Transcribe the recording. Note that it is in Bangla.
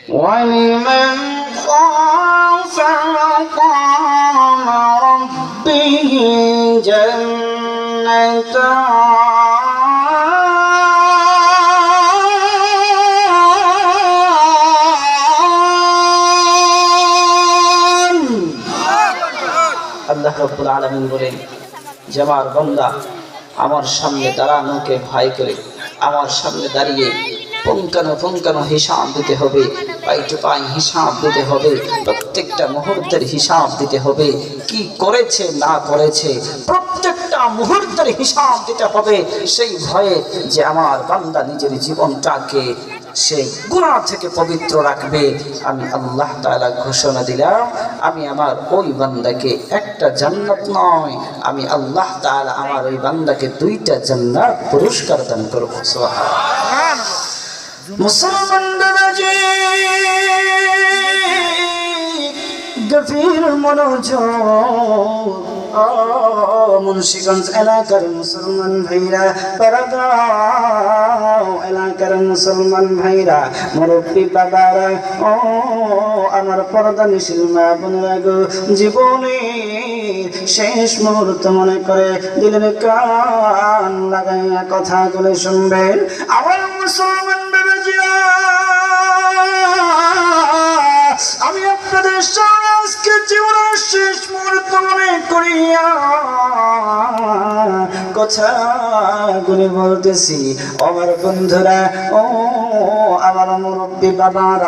ولمن خاف مقام ربه جنتان আল্লাহ রাব্বুল আলামিন বলেন যে আমার বান্দা আমার সামনে দাঁড়ানোকে ভয় করে আমার সামনে দাঁড়িয়ে পুঙ্খানুপুঙ্খানু হিসাব দিতে হবে, পাই টু পাই হিসাব দিতে হবে, প্রত্যেকটা মুহূর্তের হিসাব দিতে হবে, কি করেছে না করেছে প্রত্যেকটা মুহূর্তের হিসাব দিতে হবে। সেই ভয়ে যে আমার বান্দা নিজের জীবনটাকে সে গুনাহ থেকে পবিত্র রাখবে, আমি আল্লাহ তাআলা ঘোষণা দিলাম আমি আমার ওই বান্দাকে একটা জান্নাত নয়, আমি আল্লাহ তাআলা আমার ওই বান্দাকে দুইটা জান্নাত পুরস্কার দান করব। সুবহানাল্লাহ। মুসলমান দাদাজি গভীর মনোযোগ, মুন্সিগঞ্জ এলাকার মুসলমান ভাইরা, পাড়াগাঁও এলাকার মুসলমান ভাইরা, মুরব্বী বাবারা, ও আমার পর্দানিশীল মা বোনেরা গো, জীবনের শেষ মুহূর্ত মনে করে দিলের কান লাগাইয়া কথাগুলো শুনবেন। আমার মুসলমান বাবাজিরা, আমি আপনাদের সামনে আজকে জীবনের শেষ মুহূর্ত মনে করিয়া কথাগুলি বলতেছি। আমার বন্ধুরা, ও আমার মুরব্বী বাবারা,